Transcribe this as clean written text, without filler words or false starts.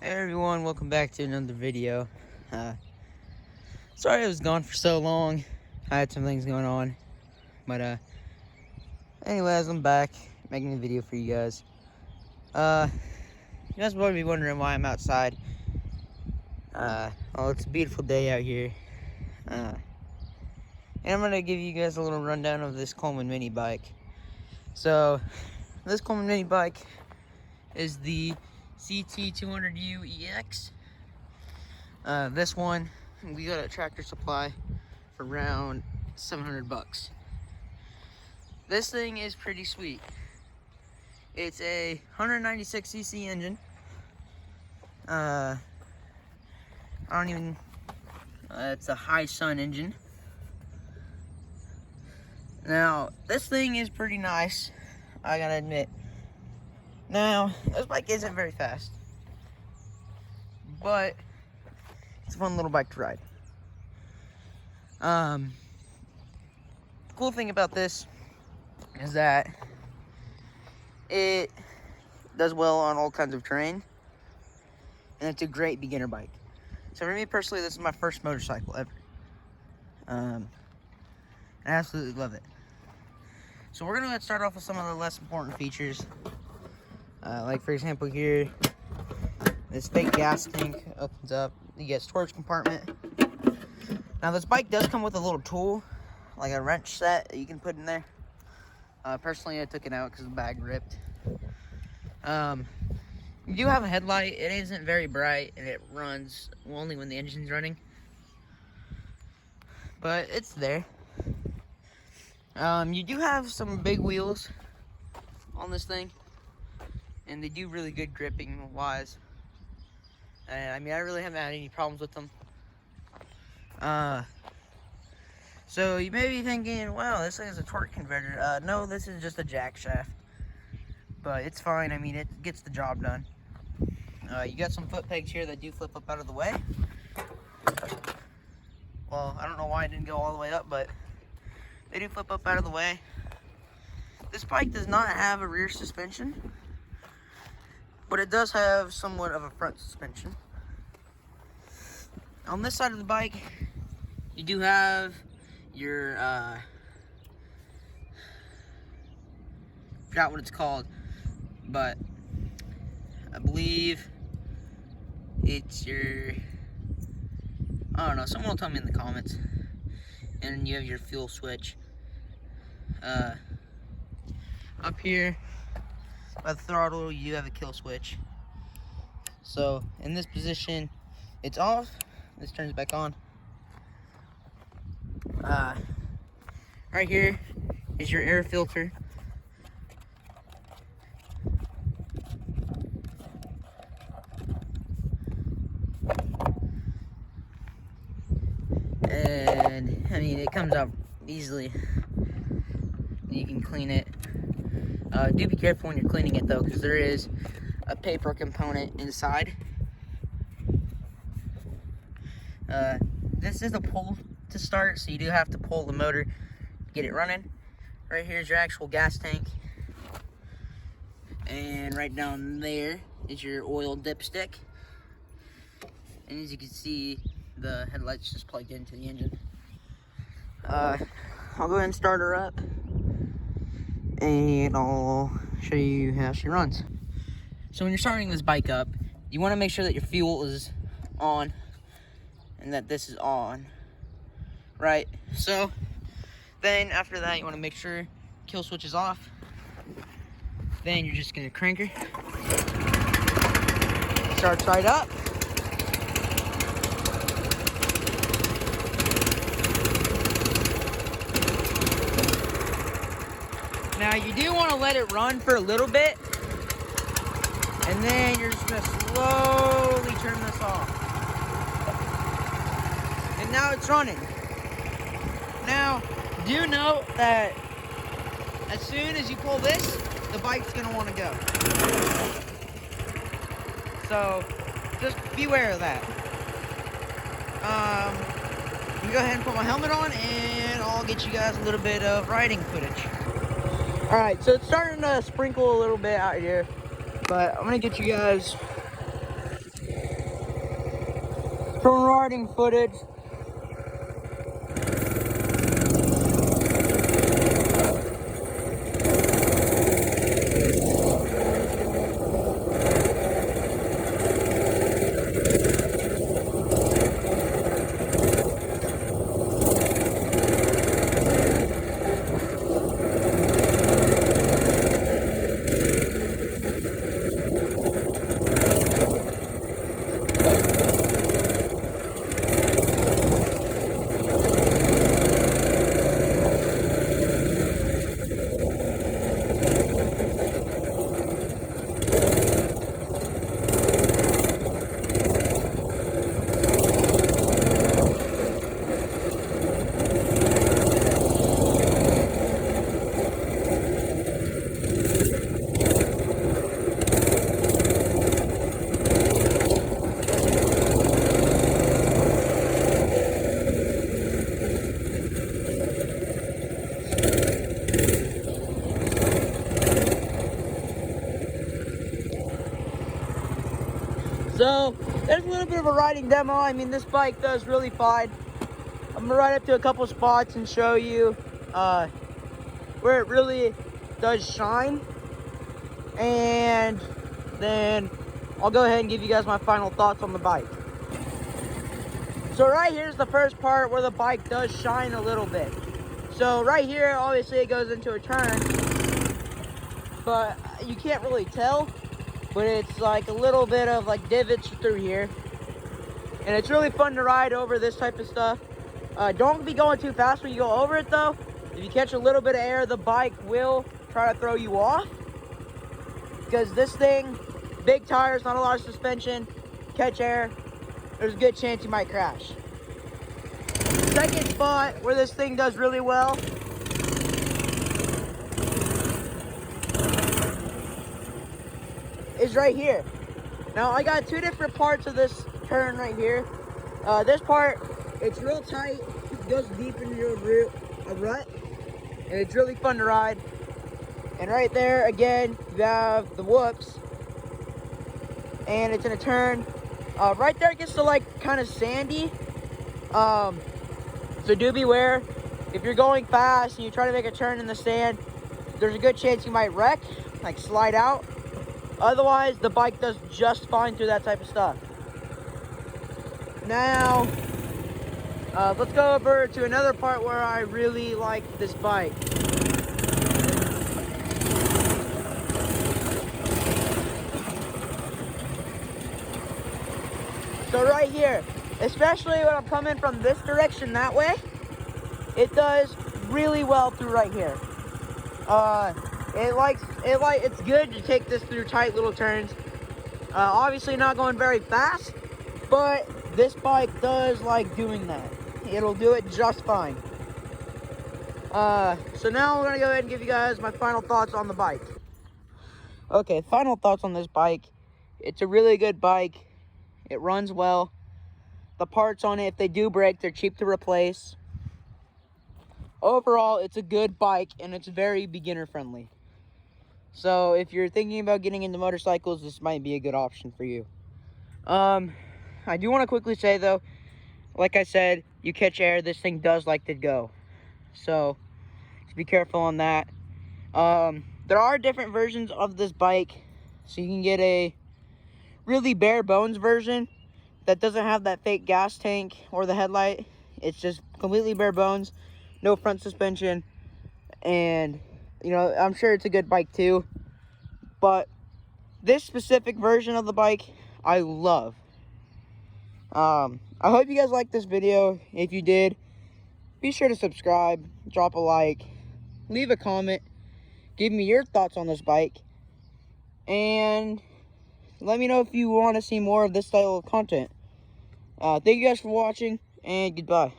Hey everyone, welcome back to another video. Sorry I was gone for so long. I had some things going on. But anyways, I'm back making a video for you guys. You guys probably be wondering why I'm outside. Well, it's a beautiful day out here. And I'm gonna give you guys a little rundown of this Coleman Minibike. So, this Coleman Minibike is the CT200U-EX. This one we got at Tractor Supply for around 700 bucks. This thing is pretty sweet. It's a 196cc engine. It's a high sun engine. Now, this thing is pretty nice, I gotta admit. Now, this bike isn't very fast, but it's a fun little bike to ride. The cool thing about this is that it does well on all kinds of terrain, and it's a great beginner bike. So for me personally, this is my first motorcycle ever. I absolutely love it. So we're gonna start off with some of the less important features. Like for example here, this fake gas tank opens up. You get a storage compartment. Now this bike does come with a little tool, like a wrench set that you can put in there. Personally, I took it out because the bag ripped. You do have a headlight. It isn't very bright, and it runs only when the engine's running. But it's there. You do have some big wheels on this thing, and they do really good gripping wise. I mean, I really haven't had any problems with them. So you may be thinking, wow, this thing is a torque converter. No, this is just a jack shaft, but it's fine. I mean, it gets the job done. You got some foot pegs here that do flip up out of the way. Well, I don't know why it didn't go all the way up, but they do flip up out of the way. This bike does not have a rear suspension, but it does have somewhat of a front suspension. On this side of the bike, you do have your, forgot what it's called, but I believe it's your, I don't know, someone will tell me in the comments. And you have your fuel switch. Up here by the throttle, you have a kill switch. So in this position, it's off. This turns back on. Right here is your air filter. And I mean, it comes out easily. You can clean it. Do be careful when you're cleaning it though, because there is a paper component inside. This is a pull to start, so you do have to pull the motor to get it running. Right here is your actual gas tank, and right down there is your oil dipstick. And as you can see, the headlights just plugged into the engine. I'll go ahead and start her up, and I'll show you how she runs. So when you're starting this bike up, you want to make sure that your fuel is on and that this is on, right? So then after that, you want to make sure kill switch is off. Then you're just going to crank her. Starts right up. Now you do want to let it run for a little bit, and then you're just going to slowly turn this off. And now it's running. Now, do note that as soon as you pull this, the bike's going to want to go. So, just beware of that. Let me go ahead and put my helmet on, and I'll get you guys a little bit of riding footage. Alright, so it's starting to sprinkle a little bit out here, but I'm going to get you guys From riding footage. So, there's a little bit of a riding demo. I mean, this bike does really fine. I'm gonna ride up to a couple spots and show you where it really does shine. And then I'll go ahead and give you guys my final thoughts on the bike. So right here's the first part where the bike does shine a little bit. So right here, obviously it goes into a turn, but you can't really tell. But it's like a little bit of like divots through here. And it's really fun to ride over this type of stuff. Don't be going too fast when you go over it though. If you catch a little bit of air, the bike will try to throw you off. Because this thing, big tires, not a lot of suspension, catch air, there's a good chance you might crash. Second spot where this thing does really well is right here. Now I got two different parts of this turn right here. This part, it's real tight, it goes deep into a rut, and it's really fun to ride. And right there, again, you have the whoops, and it's in a turn. Right there it gets to like kind of sandy, so do beware. If you're going fast and you try to make a turn in the sand, there's a good chance you might wreck, like slide out. Otherwise, the bike does just fine through that type of stuff. Now, let's go over to another part where I really like this bike. So right here, especially when I'm coming from this direction that way, it does really well through right here. It's good to take this through tight little turns. Obviously not going very fast, but this bike does like doing that. It'll do it just fine. So now I'm gonna go ahead and give you guys my final thoughts on the bike. Okay, final thoughts on this bike. It's a really good bike. It runs well. The parts on it, if they do break, they're cheap to replace. Overall, it's a good bike and it's very beginner friendly. So if you're thinking about getting into motorcycles, this might be a good option for you. I do want to quickly say though, like I said, you catch air, this thing does like to go. So just be careful on that. There are different versions of this bike. So you can get a really bare bones version that doesn't have that fake gas tank or the headlight. It's just completely bare bones, no front suspension, and you know, I'm sure it's a good bike too, but this specific version of the bike I love. I hope you guys liked this video. If you did, be sure to subscribe, drop a like, leave a comment, give me your thoughts on this bike, and let me know if you want to see more of this style of content. Thank you guys for watching, and goodbye.